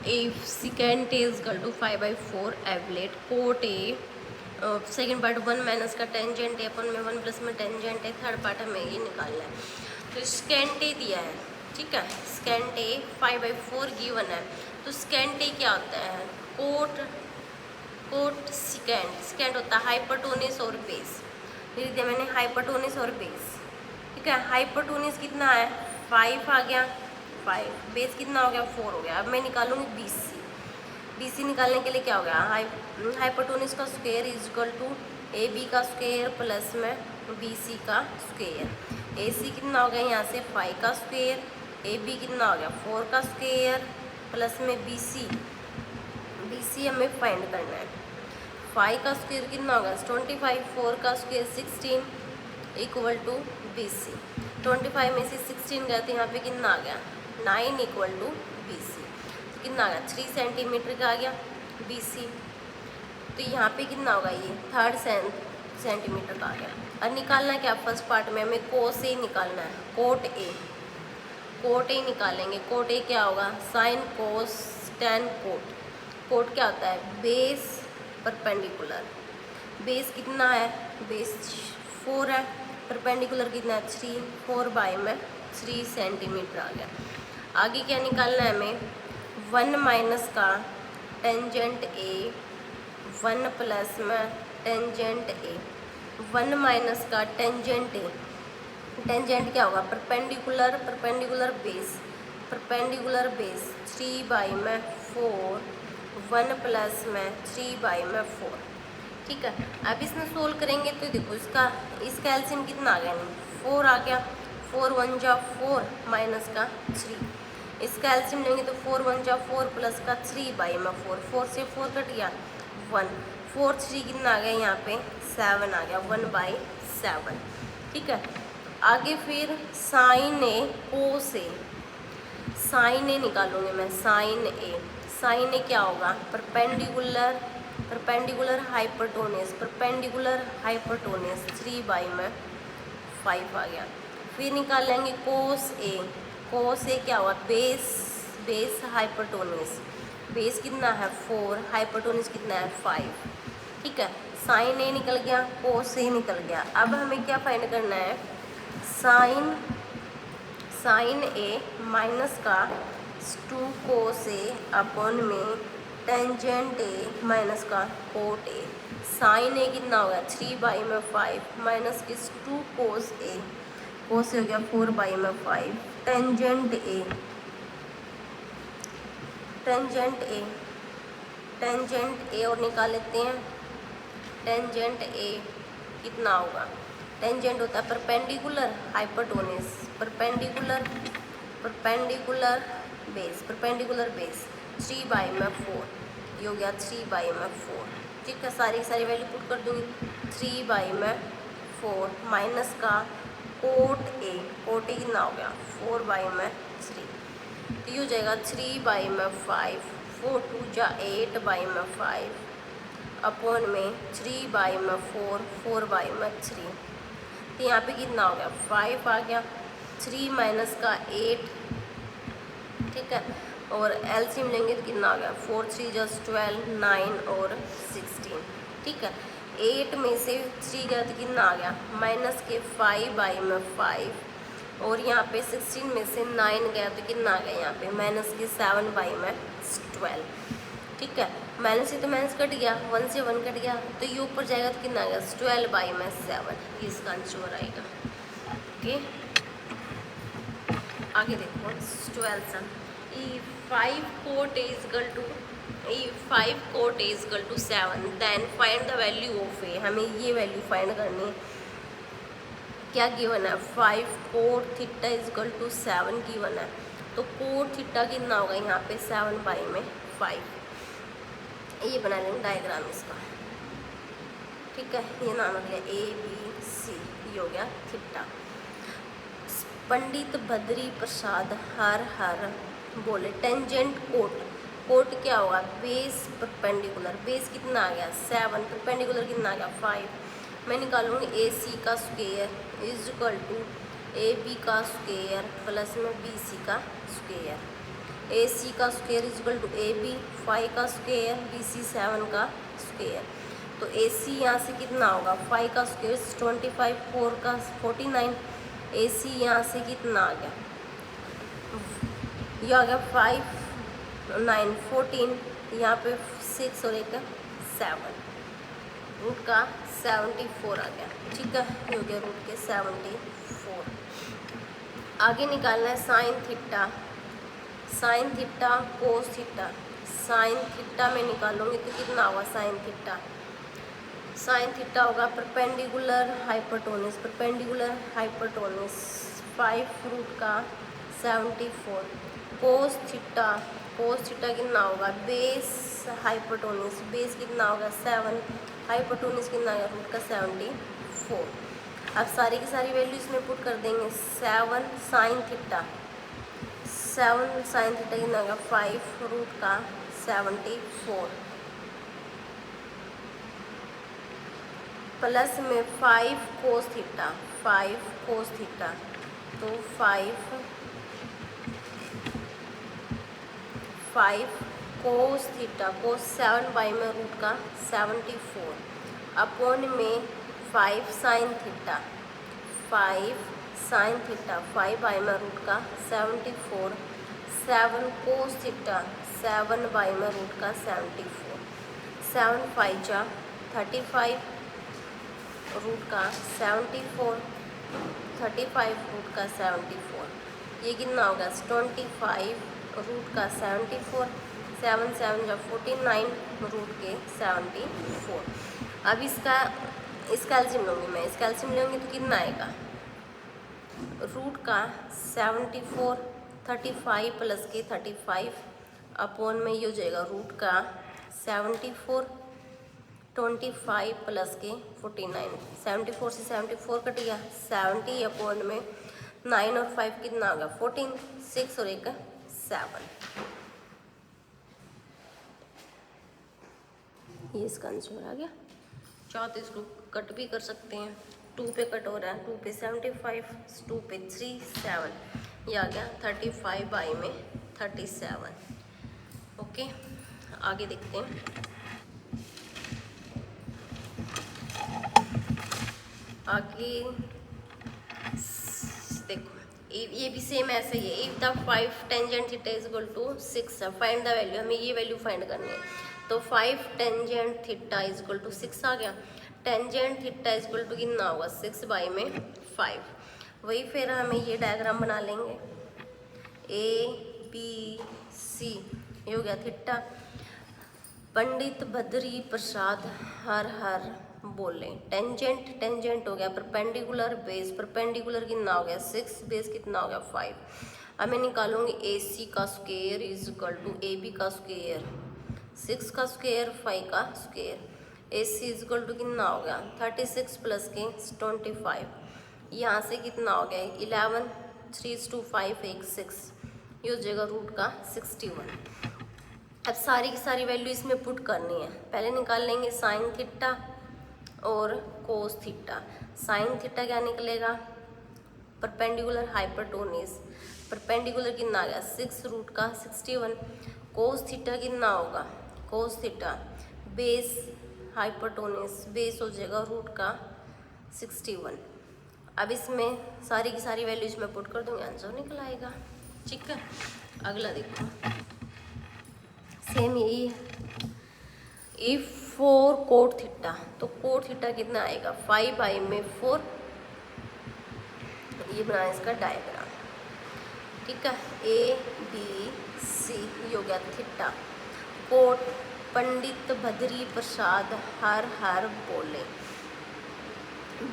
if secant A is equal to 5/4 evaluate cot A, second part 1 minus का tangent है अपन में 1 plus में टेंजेंट है, थर्ड पार्ट हमें ये निकालना है। तो स्केंट ए दिया है, ठीक है, स्केंट ए 5/4 गिवन है। तो स्केंट ए क्या होता है, कोट स्केंट होता है हाइपरटोनिस और बेस। लिख दिया मैंने हाइपरटोनिस और बेस, ठीक है। हाइपरटोनिस कितना है 5 आ गया, 5, बेस कितना हो गया 4 हो गया। अब मैं निकालूंगी BC निकालने के लिए क्या हो गया, हाइपरटोनिस का square is equal to AB का स्क्वायर प्लस में BC का स्क्वायर। AC कितना हो गया यहाँ से 5 का स्क्वायर, AB कितना हो गया 4 का स्क्वायर प्लस में BC हमें फाइंड करना है। 5 का स्क्वायर कितना होगा 25, 4 का स्क्वायर 16 इक्वल टू BC। 25 में से 16 गया तो यहाँ पे कितना आ गया 9 इक्वल टू BC। कितना आ गया 3 सेंटीमीटर का आ गया BC। तो यहाँ पे कितना होगा ये 3 सेंटीमीटर का आ गया। और निकालना क्या फर्स्ट पार्ट में हमें कोस ए निकालना है, कोट ए निकालेंगे। कोट ए क्या होगा साइन कोस टेन कोट क्या होता है बेस परपेंडिकुलर। बेस कितना है बेस 4 है, परपेंडिकुलर कितना है 3, 4 बाई में 3 सेंटीमीटर आ गया। आगे क्या निकालना है हमें 1 माइनस का टेंजेंट ए, 1 प्लस में टेंजेंट ए, 1 माइनस का टेंजेंट ए। टेंजेंट क्या होगा परपेंडिकुलर बेस 3 बाई में 4, 1 प्लस में 3 बाई में 4, ठीक है। अब इसमें सोल्व करेंगे तो देखो इसका एलसीएम कितना आ गया 4 आ गया, 4 1 जा 4 माइनस का 3। इसका एलसीएम लेंगे तो 4 1 जा 4 प्लस का 3 बाई में 4 से 4 कट गया 1, 4 3 कितना आ गया यहाँ पे 7 आ गया 1/7, ठीक है। आगे फिर साइन ए कोस ए, साइन ए निकालूंगी मैं, साइन ए क्या होगा परपेंडिकुलर हाइपरटोनियस 3 बाई में 5 आ गया। फिर निकाल लेंगे कोस ए क्या हुआ बेस हाइपरटोनियस, बेस कितना है 4, हाइपरटोनियस कितना है 5, ठीक है। साइन ए निकल गया, कोस ए निकल गया। अब हमें क्या फाइंड करना है साइन ए माइनस का 2 कोस ए अपॉन में टेंजेंट ए माइनस का कोट ए। साइन ए कितना होगा 3 बाई में 5 माइनस किस 2 कोस ए हो गया 4 बाई में 5, टेंजेंट ए और निकाल लेते हैं। टेंजेंट ए कितना होगा, टेंजेंट होता है परपेंडिकुलर हाइपरटोनियस, परपेंडिकुलर बेस 3 बाई में 4, ये हो गया 3 बाई में 4, ठीक है। सारी वैल्यू पुट कर दूंगी 3 बाई में 4 माइनस का कोट ए कितना हो गया 4 बाई में 3, तो ये हो जाएगा 3 बाई में 5, 4 2 जा 8 बाई में 5 अपॉन में 3 बाई में 4 बाई में 3, तो यहाँ पे कितना हो गया 5 आ गया, 3 माइनस का 8, ठीक है। और एलसीएम लेंगे तो कितना आ गया 4 3 जस्ट 12, 9 और 16, ठीक है। 8 में से 3 गया तो कितना आ गया माइनस के 5 बाई में 5, और यहाँ पे 16 में से 9 गया तो कितना आ गया यहाँ पे माइनस के 7 बाई में 12, ठीक है। माइनस से तो माइनस कट गया, 1 से 1 कट गया, तो ये ऊपर जाएगा तो कितना आ गया 12 बाई में 7, ये इसका आंसर आएगा, ओके। आगे देखो 12 5 coat A is equal to 7, then find the value of A। हमें ये वैल्यू फाइंड करनी है। क्या गिवन है 5 cot theta is equal to 7 given है, तो कोट थीटा कितना होगा यहाँ पे 7 बाई में 5। ये बना लेंगे डायग्राम इसका, ठीक है। ये नाम हो गया ABC, ये हो गया थीटा। पंडित बद्री प्रसाद हर बोले टेंजेंट कोट क्या होगा बेस परपेंडिकुलर, बेस कितना आ गया 7, परपेंडिकुलर कितना आ गया 5। मैं निकालूंगी AC का square is equal to AB का स्क्वायर प्लस में BC का स्क्वायर। ए सी का square is equal to A B 5 का स्क्वायर, बी सी 7 का स्क्वायर। तो ए सी यहाँ से कितना होगा 5 का स्क्वायर 25, 4 का 49, ए सी यहाँ से कितना आ गया, यह आ गया 5 9 14, यहाँ पे 6 और एक 7, रूट का 74 आ गया। ठीक है, ये हो गया रूट के 74। आगे निकालना है sine theta, sine theta cos theta. Sine theta में निकालूंगी तो कितना होगा साइन थीटा, साइन थीटा होगा perpendicular hypotenuse, perpendicular hypotenuse 5 root का 74। कोस थीटा, कोस थीटा कितना होगा बेस हाइपोटेन्यूज, बेस कितना होगा 7, हाइपोटेन्यूज कितना होगा रूट का 74। अब सारी की सारी वैल्यू इसमें पुट कर देंगे। 7 साइन थीटा, 7 साइन थीटा कितना होगा 5 रूट का 74 प्लस में 5 कोस थीटा, 5 कोस थीटा, तो 5 कोस थीटा, कोस 7 बाई में रूट का 74 अपॉन में 5 sine theta, 5 sine theta 5 by में रूट का 74, 7 कोस थीटा 7 बाई में रूट का 74, 7 5 जा 35 रूट का 74, 35 रूट का 74, ये कितना होगा 25 रूट का 74, 7 7 जा 49 रूट के 74। अब इसका एल्सियम लूँगी मैं, इसका एल्सियम लूँगी तो कितना आएगा रूट का 74, 35 प्लस के 35 अपॉन में ये हो जाएगा रूट का 74, 25 प्लस के 49, 74 से 74 कट गया, 70 अपॉन में 9 और 5 कितना आ गया 14, 6 और एक 7, ये इसका आंसर आ गया। चाहो तो इसको कट भी कर सकते हैं, 2 पे कट हो रहा है, 2 पे 75, 2 पे 3 7, ये आ गया 35 बाई में 37। ओके, आगे देखते हैं। आगे देखो ये भी सेम ऐसे ही है। If the 5 tangent theta is equal to 6 है, फाइंड द वैल्यू, हमें ये वैल्यू फाइंड करनी है। तो 5 tangent theta is equal to 6 आ गया, tangent theta is equal to कितना होगा 6 बाई में 5। वही फिर हमें ये डायग्राम बना लेंगे, ए बी सी, ये हो गया थीटा। पंडित बद्री प्रसाद हर हर बोले, टेंजेंट टेंजेंट हो गया परपेंडिकुलर, बेस परपेंडिकुलर कितना हो गया 6, बेस कितना हो गया 5। अब मैं निकालूंगी ए सी का square is equal to A B का स्क्वायर, 6 का स्क्वायर 5 का square, A C is equal to कितना हो गया 36 प्लस के 25, यहाँ से कितना हो गया 11, 3 2 5 1 6, ये हो जाएगा रूट का 61। अब सारी की सारी वैल्यू इसमें पुट करनी है। पहले निकाल लेंगे साइन थीटा और कोस थीटा। साइन थीटा क्या निकलेगा परपेंडिकुलर हाइपोटेन्यूज, परपेंडिकुलर कितना आ गया 6 रूट का 61, कोस थीटा कितना होगा cos theta base hypotenuse, base हो जाएगा रूट का 61। अब इसमें सारी की सारी वैल्यू इसमें पुट कर दूंगी, आंसर निकल आएगा। ठीक है, अगला देखो सेम यही है। इफ 4 कोट थीटा, तो कोट थीटा कितना आएगा 5 बाई में 4, ये बनाए इसका डायग्राम। ठीक है, ए बी सी, ये हो गया थीटा। कोट पंडित बद्री प्रसाद हर हर बोले,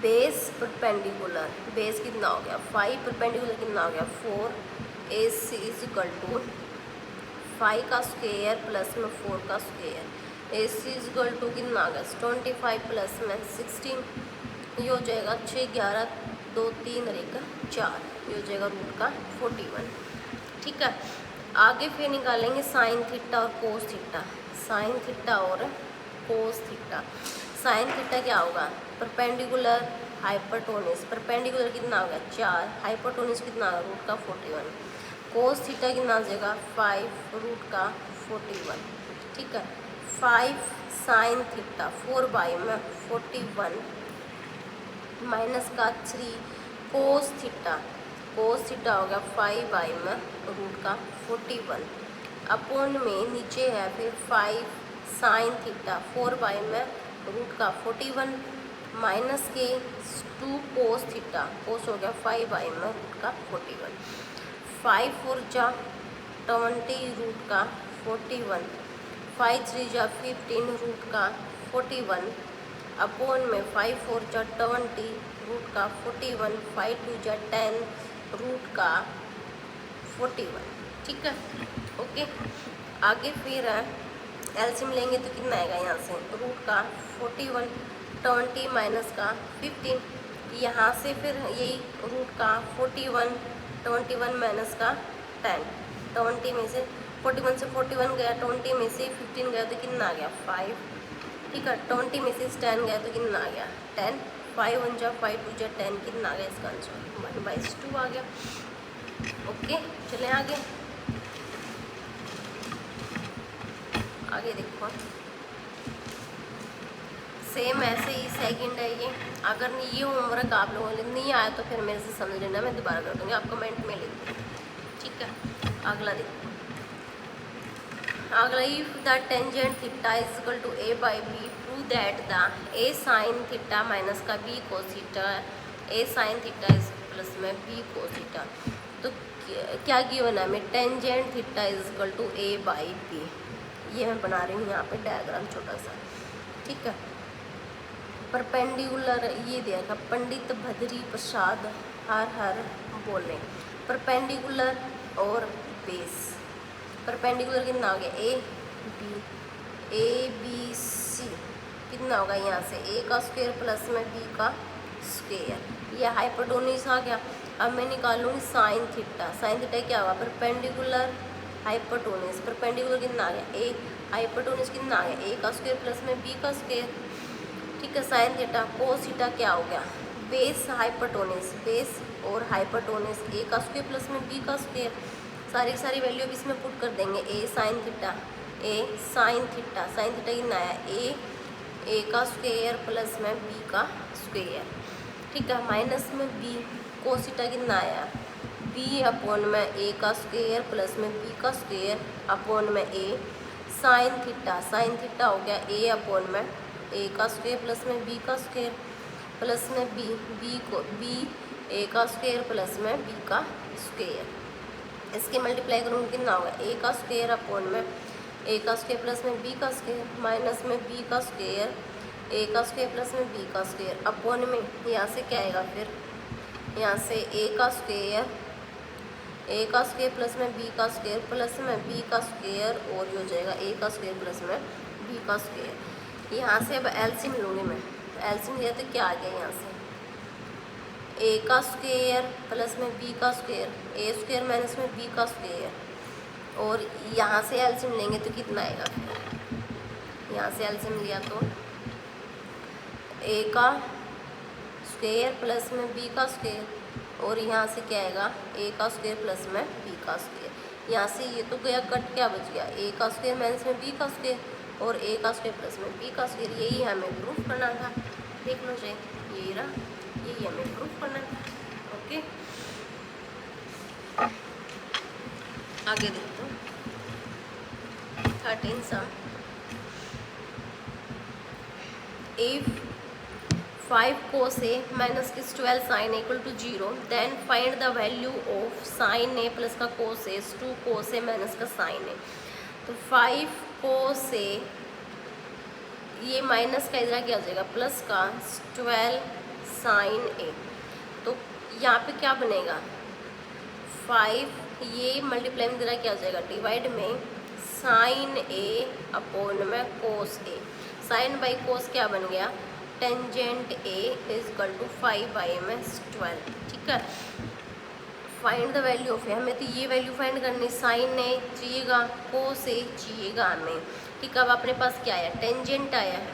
बेस परपेंडिकुलर, बेस कितना हो गया 5, परपेंडिकुलर कितना हो गया 4, A C is equal to 5 का स्क्वायर प्लस में 4 का square, A C is equal to कितना आ गया 25 प्लस में 16, ये हो जाएगा 6 11 2 3 और 1 4, ये हो जाएगा रूट का 41। ठीक है, आगे फिर निकालेंगे साइन थीटा और कोस थीटा, साइन थीटा और कोस थीटा। साइन थीटा क्या होगा परपेंडिकुलर हाइपोटेन्यूज, परपेंडिकुलर कितना होगा 4, हाइपोटेन्यूज कितना होगा रूट का 41, कोस थीटा कितना आ जाएगा 5 रूट का 41, ठीक है। 5 साइन थीटा 4 बाई में 41 माइनस का 3 कोस थीटा हो गया 5 बाई में रूट का 41 अपोन में नीचे है फिर 5 साइन थीटा 4 बाई में रूट का 41 माइनस के 2 कोस थीटा, कोस हो गया 5 बाई में रूट का 41, 5 4 जा 20 रूट का 41, 5 3 जा 15 रूट का 41 अपोन में 5 4 जा 20 रूट का 41, 5 2 जा 10 रूट का 41, ठीक है। ओके, आगे फिर एलसीएम लेंगे तो कितना आएगा यहाँ से रूट का 41, 20 माइनस का 15, यहाँ से फिर यही रूट का 41, 21 माइनस का 10, 20 में से 41 से 41 गया, 20 में से 15 गया तो कितना आ गया 5, ठीक है। 20 में से 10 गया तो कितना आ गया 10, 5 1 जा 5 2 जा 10, कितना आ गया इसका आंसर 1/2 आ गया। ओके, चले आगे देखो, सेम ऐसे ही सेकंड है ये। अगर ये होमवर्क आप लोगों ने नहीं आया तो फिर मेरे से समझ लेना, मैं दोबारा कर दूँगी, आप कमेंट में लिख दें, ठीक है। अगला देखो, अगला if the tangent theta is equal to a by B, prove that the a sine theta minus का b cos theta, a sine theta is plus में b कोस थीटा। तो क्या गिवन है हमें, tangent theta is equal to a by B. ये मैं बना रही हूँ यहाँ पे डायग्राम छोटा सा, ठीक है। परपेंडिकुलर ये देखा, पंडित भद्री प्रसाद हर हर बोले, परपेंडिकुलर और बेस। परपेंडिकुलर कितना हो गया ए बी सी, कितना होगा यहाँ से a का स्क्वायर प्लस में b का स्क्वायर, ये हाइपोटेन्यूज आ गया। अब मैं निकालूंगी साइन थीटा, साइन थीटा क्या होगा परपेंडिकुलर हाइपोटेन्यूज, परपेंडिकुलर कितना आ गया a, हाइपोटेन्यूज कितना आ गया a का स्क्वायर प्लस में b का स्क्वायर, ठीक है। साइन थीटा कोस थीटा क्या हो गया बेस हाइपोटेन्यूज, बेस और हाइपोटेन्यूज a का स्क्वायर प्लस में b का स्क्वायर, सारी वैल्यू अब इसमें पुट कर देंगे। a sine theta sine theta कितना आया a का स्क्वायर प्लस में b का स्क्वायर, ठीक है। माइनस में b कोस थीटा कितना आया b अपॉन में a का स्क्वायर प्लस में b का स्क्वायर अपॉन में a, साइन थीटा हो गया a अपॉन में a का स्क्वायर प्लस में b का स्क्वायर प्लस में b a का स्क्वायर प्लस में b का स्क्वायर, इसके मल्टीप्लाई करूँगी कितना होगा a का स्क्वायर अपॉन में a का स्क्वायर प्लस में b का स्क्वायर माइनस में b का स्क्वायर a का स्क्वायर प्लस में b का स्क्वायर अपॉन में यहाँ से क्या आएगा फिर यहाँ से a का स्क्वायर प्लस में b का स्क्वायर प्लस में b का स्क्वायर और ये हो जाएगा a का स्क्वायर प्लस में b का स्क्वायर। यहाँ से अब एलसीएम लूँगी मैं, एलसीएम लिया तो क्या आ गया यहाँ से a का स्क्वायर प्लस में b का स्क्वायर, a स्क्वायर माइनस में b का स्क्वायर, और यहाँ से एलसीएम लेंगे तो कितना आएगा, यहाँ से एलसीएम लिया तो a का स्क्वायर प्लस में b का स्क्वायर और यहाँ से क्या आएगा a का स्क्वायर प्लस में b का स्क्वायर। यहाँ से ये तो गया कट, क्या बच गया a का स्क्वायर माइनस में b का स्क्वायर और a का स्क्वायर प्लस में b का स्क्वायर। यही हमें प्रूफ करना था, देख लो चाहिए यही रहा, यही हमें प्रूफ करना था। ओके, आगे देखते हैं 13 sum, if 5 cos a minus 12 sin a equal to 0 then find the value of sin a plus का cos a 2 cos a minus का sin a। तो 5 cos a ये माइनस का इधर क्या हो जाएगा प्लस का 12 sin a, तो यहाँ पे क्या बनेगा 5 ये मल्टीप्लाई में इधर क्या हो जाएगा डिवाइड में sin a अपॉन में cos a, sin by cos क्या बन गया tangent a is equal to 5 by -12, ठीक है। Find the value of A, हमें तो ये वैल्यू फाइंड करनी, साइन ए चाहिएगा कोस ए चाहिएगा हमें, ठीक है। अब अपने पास क्या आया टेंजेंट आया है,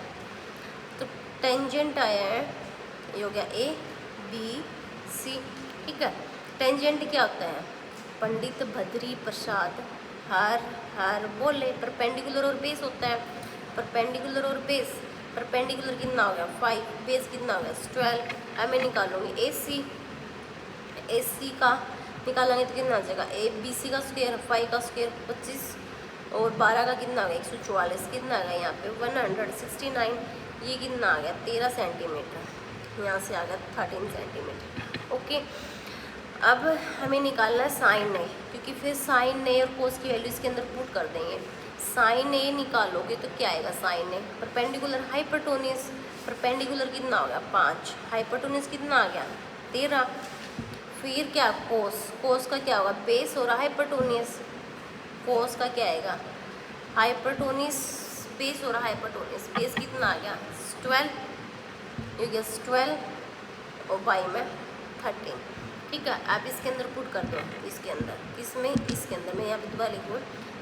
तो टेंजेंट आया है ये हो गया ए बी सी, ठीक है। टेंजेंट क्या होता है पंडित बद्री प्रसाद हर हर बोले। परपेंडिकुलर और बेस होता है, परपेंडिकुलर और बेस। परपेंडिकुलर कितना हो गया 5, बेस कितना हो गया 12। अब मैं निकालूंगी ए सी का निकालेंगे तो कितना आ जाएगा ए बी सी का स्क्वायर 5 का स्क्वायर 25 और 12 का कितना आ गया 144, कितना आ गया यहाँ पे 169। ये कितना आ गया 13 सेंटीमीटर, यहाँ से आ गया 13 सेंटीमीटर। ओके, अब हमें निकालना है साइन ए, क्योंकि फिर साइन ए और कोस की वैल्यू इसके अंदर पुट कर देंगे। साइन ए निकालोगे तो क्या आएगा साइन ए, परपेंडिकुलर हाइपोटेन्यूज। परपेंडिकुलर कितना हो गया 5, हाइपोटेन्यूज कितना आ गया 13। फिर क्या कोस, कोस का क्या होगा बेस और हाइपोटेन्यूज। कोस का क्या आएगा हाइपोटेन्यूज बेस और हाइपोटेन्यूज। बेस कितना आ गया 12, ये गया 12 और बाई में 13। ठीक है, आप इसके अंदर पुट कर दो, इसके अंदर किसमें, इसके अंदर मैं यहाँ पे दोबारा लिखूँ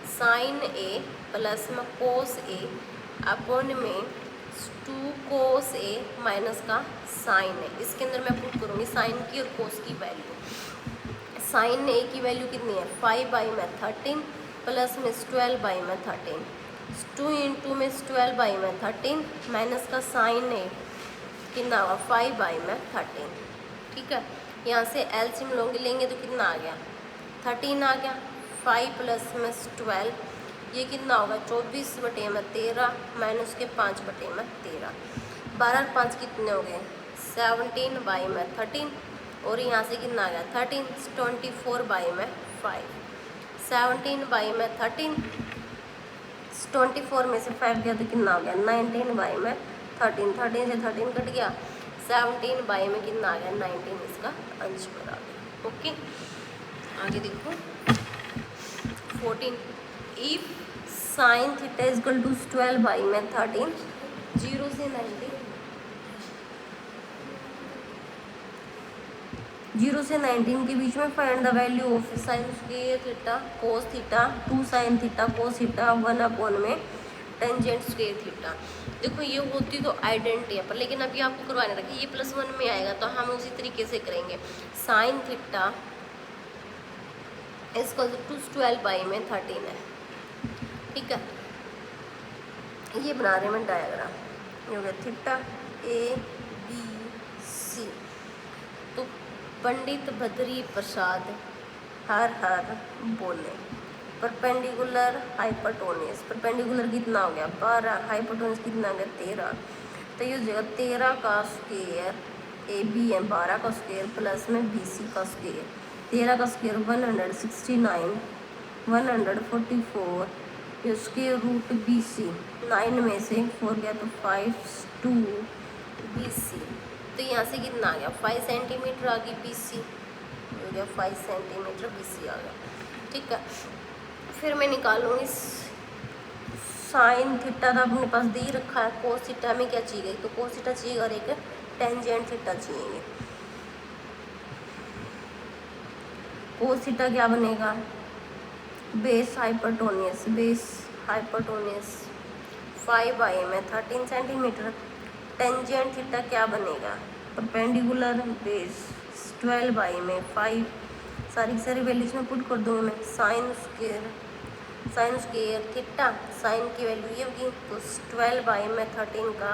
साइन ए प्लस में कोस ए अपॉन में 2 कोस ए माइनस का साइन ए। इसके अंदर मैं पुट करूँगी साइन की और कोस की वैल्यू। साइन ए की वैल्यू कितनी है 5 बाई में 13 प्लस में 12 बाई में 13, 2 इंटू में 12 बाई में 13 माइनस का साइन ए कितना होगा 5 बाई में 13। ठीक है, यहाँ से एलसीएम लेंगे तो कितना आ गया 13 आ गया। 5 प्लस में 12 ये कितना होगा 24 बटे में 13 माइनस के 5 बटे में 13। 12 और 5 कितने हो गए 17 बाई में 13 और यहाँ से कितना आ गया 13, 24 बाई में 5। 17 बाई में 13, 24 में से 5 गया तो कितना हो गया 19 बाई में 13। 13 से 13 कट गया, 17 बाई में कितना आ गया 19, इसका अंश बराबर। ओके, आगे देखो 14। If sine theta is equal to 12 by में 13, 0 से 19 के बीच में find the value of sine square theta cos theta 2 sine theta cos theta 1 upon में टेंजेंट स्क्वायर थीटा। देखो ये होती तो आइडेंटिटी है पर, लेकिन अभी आपको करवाने रखिए ये +1 में आएगा तो हम उसी तरीके से करेंगे। साइन थीटा इसका 12 बाई में 13 है। ठीक है, ये बना रहे हैं डायग्राम, ये हो गया थीटा ए बी सी। तो पंडित बद्री प्रसाद हर हर बोले। परपेंडिकुलर हाइपोटेन्यूज, परपेंडिकुलर कितना हो गया 12, हाइपोटेन्यूज कितना हो गया 13। तो ये हो जाएगा 13 का स्क्वायर ए बी है 12 का स्क्वायर प्लस में बी सी का स्क्वायर। 13 का स्क्वायर 169, 144 ये स्क्वायर रूट बी सी, 9 में से 4 गया तो 5 2 बी सी। तो यहाँ से कितना आ गया 5 सेंटीमीटर आ गई बी सी, हो गया 5 सेंटीमीटर बी सी आ गया। ठीक है, फिर मैं निकालूंगी साइन थीटा तो अपने पास दे ही रखा है। कोस थीटा में क्या चाहिए, तो कोस थीटा चाहिए और एक टेंजेंट थीटा चाहिए। कोस थीटा क्या बनेगा base hypotenuse, base hypotenuse 5 by में 13 सेंटीमीटर। टेंजेंट थीटा क्या बनेगा परपेंडिकुलर बेस 12 बाई में 5। सारी वैल्यूज में पुट कर दूँगी मैं। साइन स्क्वायर थीटा, साइन की वैल्यू ये होगी तो 12 बाई में 13 का